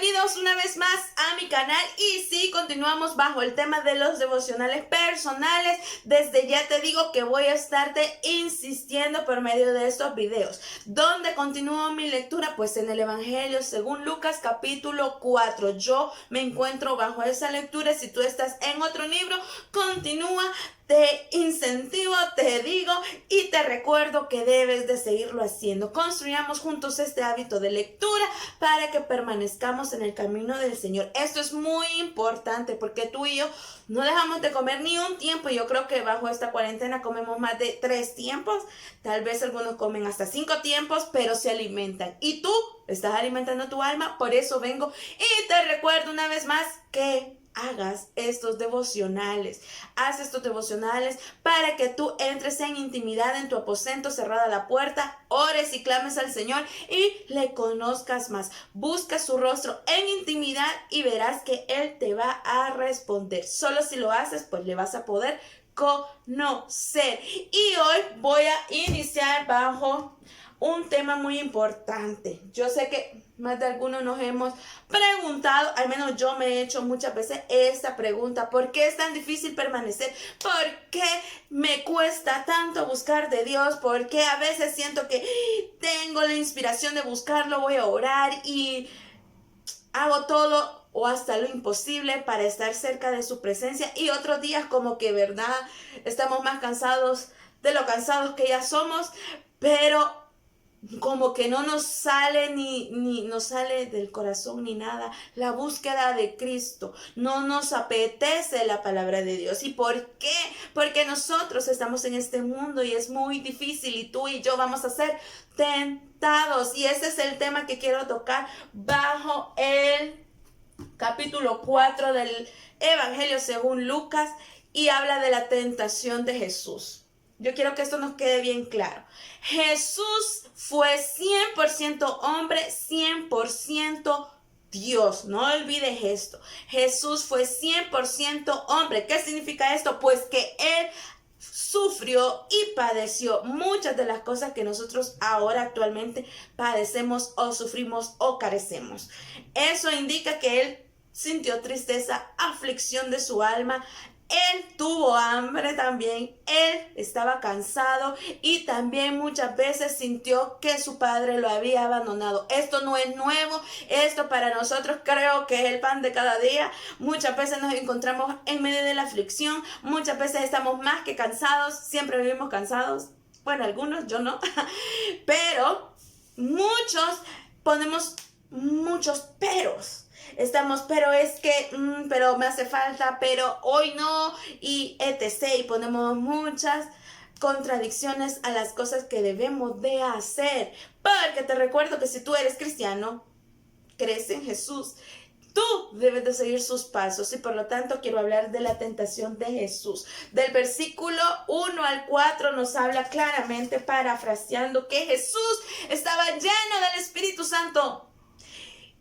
Bienvenidos una vez más a mi canal y sí, continuamos bajo el tema de los devocionales personales. Desde ya te digo que voy a estarte insistiendo por medio de estos videos. ¿Dónde continúo mi lectura? Pues en el Evangelio según Lucas capítulo 4. Yo me encuentro bajo esa lectura. Si tú estás en otro libro, continúa. Te incentivo, te digo y te recuerdo que debes de seguirlo haciendo. Construyamos juntos este hábito de lectura para que permanezcamos en el camino del Señor. Esto es muy importante porque tú y yo no dejamos de comer ni un tiempo. Yo creo que bajo esta cuarentena comemos más de 3 tiempos. Tal vez algunos comen hasta 5 tiempos, pero se alimentan. Y tú estás alimentando tu alma. Por eso vengo y te recuerdo una vez más que hagas estos devocionales. Haz estos devocionales para que tú entres en intimidad en tu aposento, cerrada la puerta, ores y clames al Señor y le conozcas más. Busca su rostro en intimidad y verás que Él te va a responder. Solo si lo haces, pues le vas a poder conocer. Y hoy voy a iniciar bajo un tema muy importante. Yo sé que más de algunos nos hemos preguntado, al menos yo me he hecho muchas veces esta pregunta: ¿por qué es tan difícil permanecer? ¿Por qué me cuesta tanto buscar de Dios? ¿Por qué a veces siento que tengo la inspiración de buscarlo, voy a orar y hago todo o hasta lo imposible para estar cerca de su presencia? Y otros días como que, ¿verdad? Estamos más cansados de lo cansados que ya somos, pero como que no nos sale ni nos sale del corazón ni nada la búsqueda de Cristo. No nos apetece la palabra de Dios. ¿Y por qué? Porque nosotros estamos en este mundo y es muy difícil y tú y yo vamos a ser tentados. Y ese es el tema que quiero tocar bajo el capítulo 4 del Evangelio según Lucas, y habla de la tentación de Jesús. Yo quiero que esto nos quede bien claro. Jesús fue 100% hombre, 100% Dios. No olvides esto. Jesús fue 100% hombre. ¿Qué significa esto? Pues que Él sufrió y padeció muchas de las cosas que nosotros ahora actualmente padecemos o sufrimos o carecemos. Eso indica que Él sintió tristeza, aflicción de su alma. Él tuvo hambre también, él estaba cansado y también muchas veces sintió que su padre lo había abandonado. Esto no es nuevo, esto para nosotros creo que es el pan de cada día. Muchas veces nos encontramos en medio de la aflicción, muchas veces estamos más que cansados, siempre vivimos cansados. Bueno, algunos, yo no, pero muchos ponemos muchos peros. Pero es que, pero me hace falta, pero hoy no, y etc. Y ponemos muchas contradicciones a las cosas que debemos de hacer. Porque te recuerdo que si tú eres cristiano, crees en Jesús, tú debes de seguir sus pasos, y por lo tanto quiero hablar de la tentación de Jesús. Del versículo 1 al 4 nos habla claramente, parafraseando, que Jesús estaba lleno del Espíritu Santo.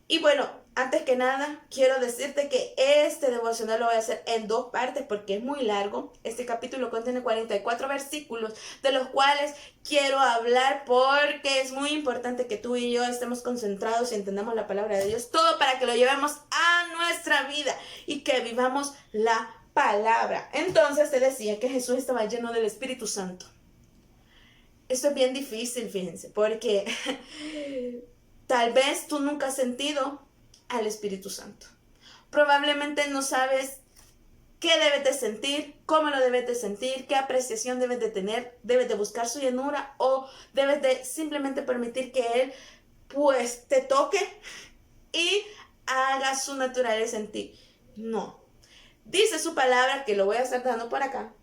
Y bueno, antes que nada, quiero decirte que este devocional lo voy a hacer en 2 partes porque es muy largo. Este capítulo contiene 44 versículos, de los cuales quiero hablar porque es muy importante que tú y yo estemos concentrados y entendamos la palabra de Dios. Todo para que lo llevemos a nuestra vida y que vivamos la palabra. Entonces te decía que Jesús estaba lleno del Espíritu Santo. Esto es bien difícil, fíjense, porque tal vez tú nunca has sentido al Espíritu Santo. Probablemente no sabes qué debes de sentir, cómo lo debes de sentir, qué apreciación debes de tener, debes de buscar su llenura o debes de simplemente permitir que Él pues te toque y haga su naturaleza en ti. No. Dice su palabra, que lo voy a estar dando por acá.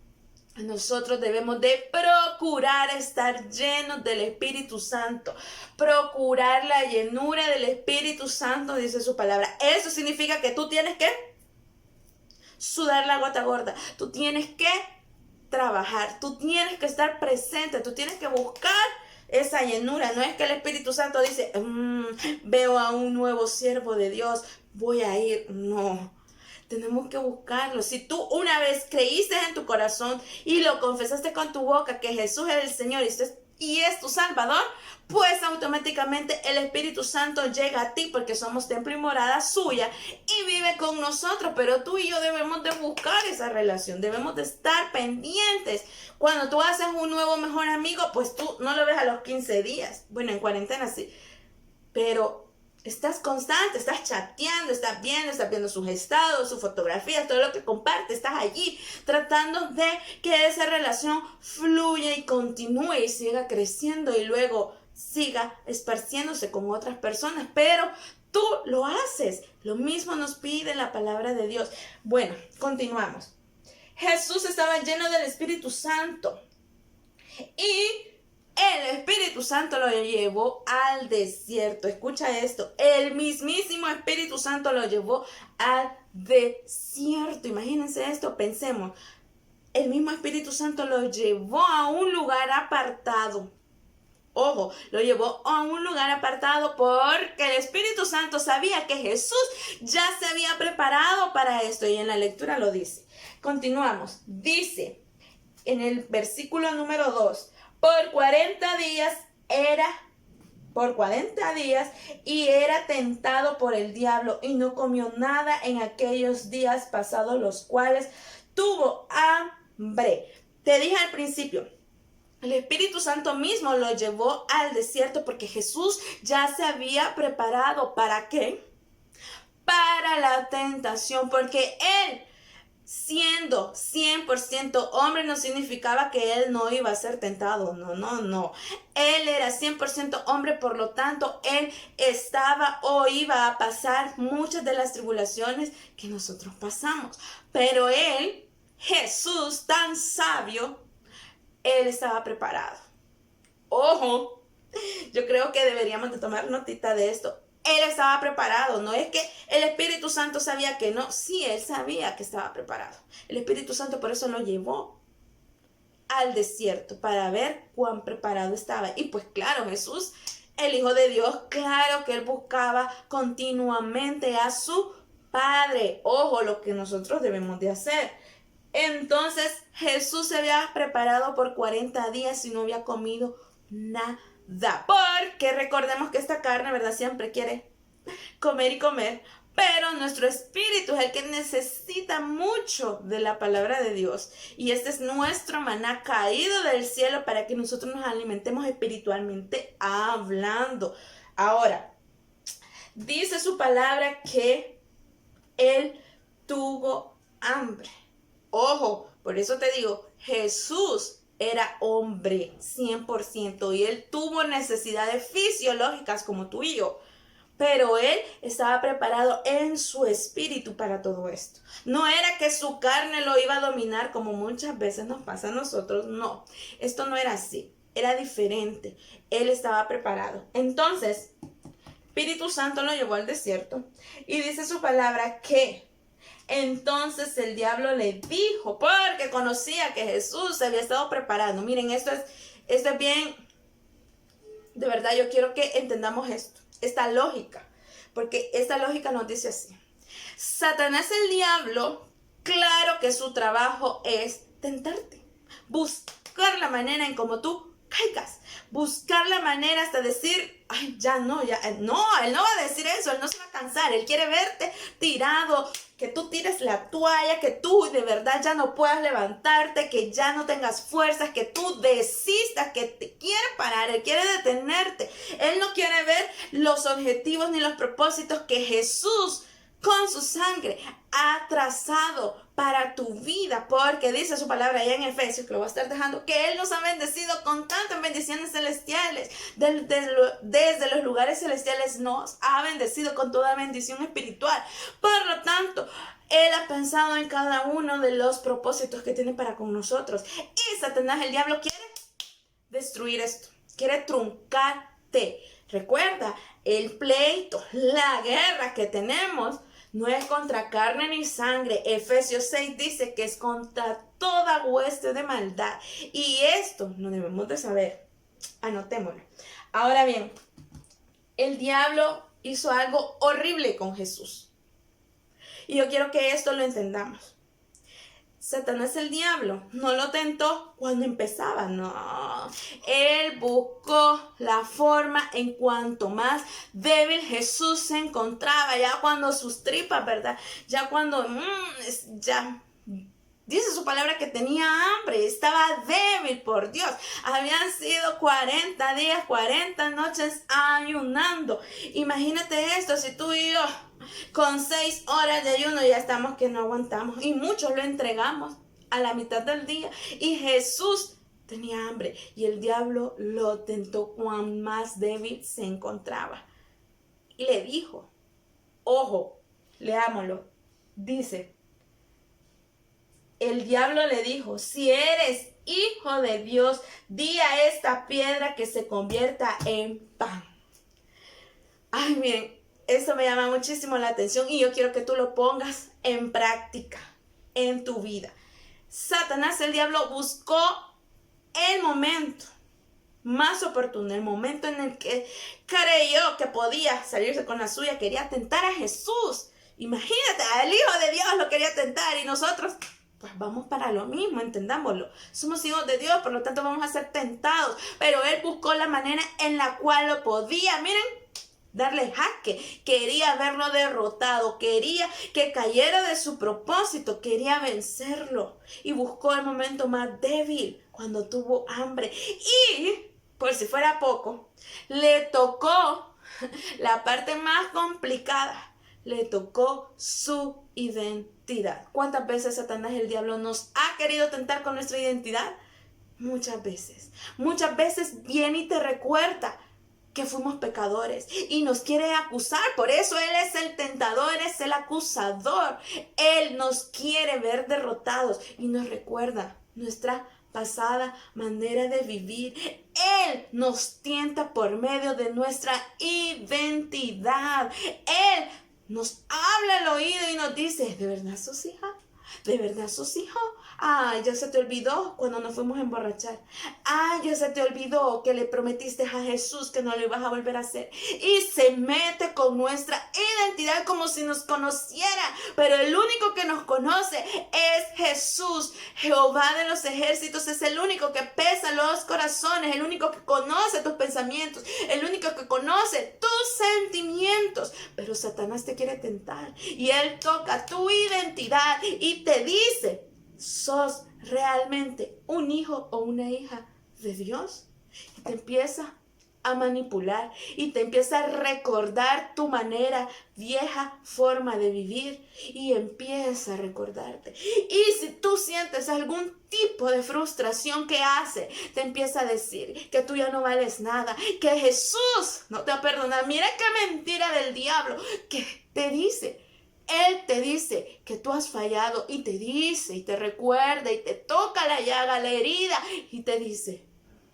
Nosotros debemos de procurar estar llenos del Espíritu Santo. Procurar la llenura del Espíritu Santo, dice su palabra. Eso significa que tú tienes que sudar la gota gorda. Tú tienes que trabajar. Tú tienes que estar presente. Tú tienes que buscar esa llenura. No es que el Espíritu Santo dice, veo a un nuevo siervo de Dios, voy a ir. No. Tenemos que buscarlo. Si tú una vez creíste en tu corazón y lo confesaste con tu boca que Jesús es el Señor y y es tu Salvador, pues automáticamente el Espíritu Santo llega a ti porque somos templo y morada suya y vive con nosotros. Pero tú y yo debemos de buscar esa relación, debemos de estar pendientes. Cuando tú haces un nuevo mejor amigo, pues tú no lo ves a los 15 días. Bueno, en cuarentena sí, pero estás constante, estás chateando, estás viendo sus estados, sus fotografías, todo lo que comparte, estás allí tratando de que esa relación fluya y continúe y siga creciendo y luego siga esparciéndose con otras personas, pero tú lo haces. Lo mismo nos pide la palabra de Dios. Bueno, continuamos. Jesús estaba lleno del Espíritu Santo y el Espíritu Santo lo llevó al desierto. Escucha esto. El mismísimo Espíritu Santo lo llevó al desierto. Imagínense esto, pensemos. El mismo Espíritu Santo lo llevó a un lugar apartado. Ojo, lo llevó a un lugar apartado porque el Espíritu Santo sabía que Jesús ya se había preparado para esto. Y en la lectura lo dice. Continuamos. Dice en el versículo número 2. Por 40 días y era tentado por el diablo y no comió nada en aquellos días pasados, los cuales tuvo hambre. Te dije al principio, el Espíritu Santo mismo lo llevó al desierto porque Jesús ya se había preparado. ¿Para qué? Para la tentación, porque Él, siendo 100% hombre, no significaba que él no iba a ser tentado. No. Él era 100% hombre, por lo tanto, él estaba o iba a pasar muchas de las tribulaciones que nosotros pasamos. Pero él, Jesús, tan sabio, él estaba preparado. Ojo, yo creo que deberíamos de tomar notita de esto. Él estaba preparado, no es que el Espíritu Santo sabía que no, sí, él sabía que estaba preparado. El Espíritu Santo por eso lo llevó al desierto, para ver cuán preparado estaba. Y pues claro, Jesús, el Hijo de Dios, claro que él buscaba continuamente a su Padre. Ojo, lo que nosotros debemos de hacer. Entonces Jesús se había preparado por 40 días y no había comido nada. Porque recordemos que esta carne, ¿verdad? Siempre quiere comer y comer. Pero nuestro espíritu es el que necesita mucho de la palabra de Dios. Y este es nuestro maná caído del cielo para que nosotros nos alimentemos espiritualmente hablando. Ahora, dice su palabra que él tuvo hambre. Ojo, por eso te digo, Jesús era hombre 100% y él tuvo necesidades fisiológicas como tú y yo. Pero él estaba preparado en su espíritu para todo esto. No era que su carne lo iba a dominar como muchas veces nos pasa a nosotros. No, esto no era así. Era diferente. Él estaba preparado. Entonces, Espíritu Santo lo llevó al desierto y dice su palabra que entonces el diablo le dijo, porque conocía que Jesús se había estado preparando. Miren, esto es bien, de verdad yo quiero que entendamos esto, esta lógica, porque esta lógica nos dice así. Satanás, el diablo, claro que su trabajo es tentarte, buscar la manera en cómo tú caigas, buscar la manera hasta decir, ay, no, él no va a decir eso, él no se va a cansar, él quiere verte tirado, que tú tires la toalla, que tú de verdad ya no puedas levantarte, que ya no tengas fuerzas, que tú desistas, que te quiere parar, él quiere detenerte, él no quiere ver los objetivos ni los propósitos que Jesús con su sangre ha trazado para tu vida, porque dice su palabra allá en Efesios, que lo voy a estar dejando, que Él nos ha bendecido con tantas bendiciones celestiales, desde los lugares celestiales nos ha bendecido con toda bendición espiritual. Por lo tanto, Él ha pensado en cada uno de los propósitos que tiene para con nosotros. Y Satanás, el diablo, quiere destruir esto, quiere truncarte. Recuerda, el pleito, la guerra que tenemos no es contra carne ni sangre. Efesios 6 dice que es contra toda hueste de maldad. Y esto lo debemos de saber. Anotémoslo. Ahora bien, el diablo hizo algo horrible con Jesús. Y yo quiero que esto lo entendamos. Satanás el diablo no lo tentó cuando empezaba, no. Él buscó la forma en cuanto más débil Jesús se encontraba, ya cuando sus tripas, ¿verdad? Ya cuando, ya dice su palabra que tenía hambre, estaba débil por Dios. Habían sido 40 días, 40 noches ayunando. Imagínate esto, si tú y yo con 6 horas de ayuno ya estamos que no aguantamos. Y muchos lo entregamos a la mitad del día. Y Jesús tenía hambre y el diablo lo tentó cuán más débil se encontraba. Y le dijo, ojo, leámoslo, dice, el diablo le dijo, si eres hijo de Dios, di a esta piedra que se convierta en pan. Ay, miren, esto me llama muchísimo la atención y yo quiero que tú lo pongas en práctica en tu vida. Satanás, el diablo, buscó el momento más oportuno, el momento en el que creyó que podía salirse con la suya, quería tentar a Jesús. Imagínate, al Hijo de Dios lo quería tentar y nosotros pues vamos para lo mismo, entendámoslo. Somos hijos de Dios, por lo tanto vamos a ser tentados. Pero él buscó la manera en la cual lo podía, miren, darle jaque. Quería verlo derrotado, quería que cayera de su propósito, quería vencerlo. Y buscó el momento más débil, cuando tuvo hambre. Y, por si fuera poco, le tocó la parte más complicada. Le tocó su identidad. ¿Cuántas veces Satanás, el diablo, nos ha querido tentar con nuestra identidad? Muchas veces. Muchas veces viene y te recuerda que fuimos pecadores y nos quiere acusar. Por eso Él es el tentador, es el acusador. Él nos quiere ver derrotados y nos recuerda nuestra pasada manera de vivir. Él nos tienta por medio de nuestra identidad. Él nos habla al oído y nos dice, ¿de verdad sos hija? ¿De verdad sos hijo? Ay, ya se te olvidó cuando nos fuimos a emborrachar. Ay, ya se te olvidó que le prometiste a Jesús que no lo ibas a volver a hacer. Y se mete con nuestra identidad como si nos conociera. Pero el único que nos conoce es Jesús. Jehová de los ejércitos es el único que pesa los corazones, el único que conoce tus pensamientos, el único que conoce tus sentimientos. Pero Satanás te quiere tentar y él toca tu identidad y te dice, ¿sos realmente un hijo o una hija de Dios? Y te empieza a manipular y te empieza a recordar tu manera, vieja forma de vivir, y empieza a recordarte. Y si tú sientes algún tipo de frustración, ¿qué hace? Te empieza a decir que tú ya no vales nada, que Jesús no te va a perdonar. Mira qué mentira del diablo, que te dice. Él te dice que tú has fallado y te dice y te recuerda y te toca la llaga, la herida y te dice,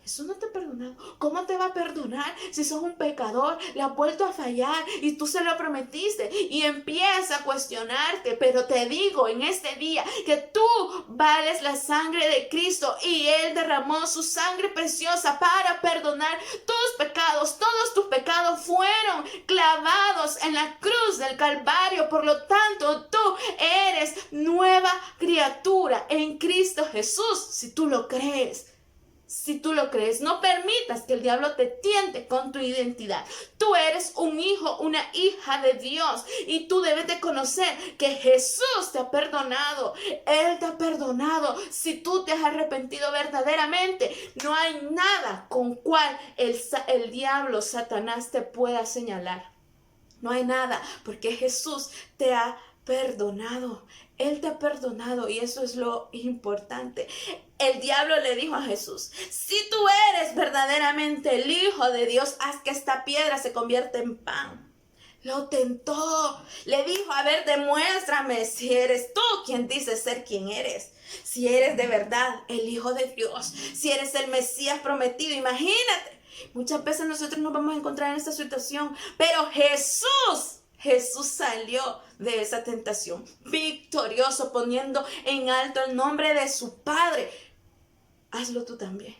Jesús no te ha perdonado. ¿Cómo te va a perdonar si sos un pecador? Le has vuelto a fallar y tú se lo prometiste y empieza a cuestionarte. Pero te digo en este día que tú vales la sangre de Cristo y Él derramó su sangre preciosa para perdonar tus pecados. Todos tus pecados fueron clavados en la cruz del Calvario. Por lo tanto, tú eres nueva criatura en Cristo Jesús, si tú lo crees. Si tú lo crees, no permitas que el diablo te tiente con tu identidad. Tú eres un hijo, una hija de Dios y tú debes de conocer que Jesús te ha perdonado. Él te ha perdonado. Si tú te has arrepentido verdaderamente, no hay nada con cual el diablo, Satanás, te pueda señalar. No hay nada, porque Jesús te ha perdonado. Él te ha perdonado y eso es lo importante. El diablo le dijo a Jesús, si tú eres verdaderamente el Hijo de Dios, haz que esta piedra se convierta en pan. Lo tentó, le dijo, a ver, demuéstrame si eres tú quien dices ser quien eres. Si eres de verdad el Hijo de Dios, si eres el Mesías prometido, imagínate. Muchas veces nosotros nos vamos a encontrar en esta situación, pero Jesús salió de esa tentación victorioso, poniendo en alto el nombre de su Padre. Hazlo tú también.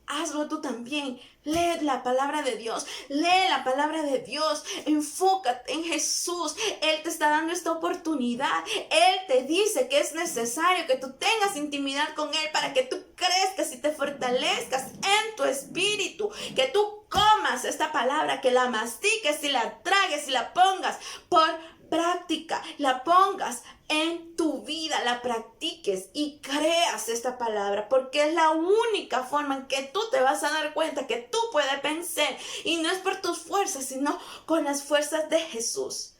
hazlo tú también. Lee la palabra de Dios, lee la palabra de Dios, enfócate en Jesús. Él te está dando esta oportunidad. Él te dice que es necesario que tú tengas intimidad con Él para que tú crezcas y te fortalezcas en tu espíritu, que tú comas esta palabra, que la mastiques y la tragues y la pongas por práctica, la pongas en tu vida, la practiques y creas esta palabra, porque es la única forma en que tú te vas a dar cuenta que tú puedes vencer, y no es por tus fuerzas, sino con las fuerzas de Jesús.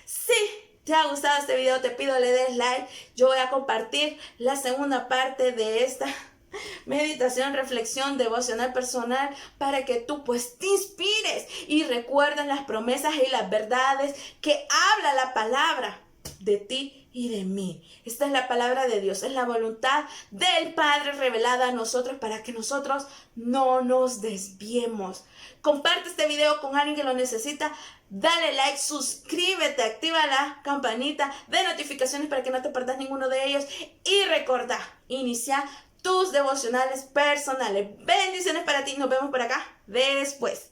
Si te ha gustado este video, te pido le des like. Yo voy a compartir la segunda parte de esta meditación, reflexión, devocional personal, para que tú pues te inspires y recuerdes las promesas y las verdades que habla la palabra de ti y de mí. Esta es la palabra de Dios, es la voluntad del Padre revelada a nosotros para que nosotros no nos desviemos. Comparte este video con alguien que lo necesita. Dale like, suscríbete, activa la campanita de notificaciones para que no te pierdas ninguno de ellos. Y recordá, inicia tus devocionales personales. Bendiciones para ti. Nos vemos por acá después.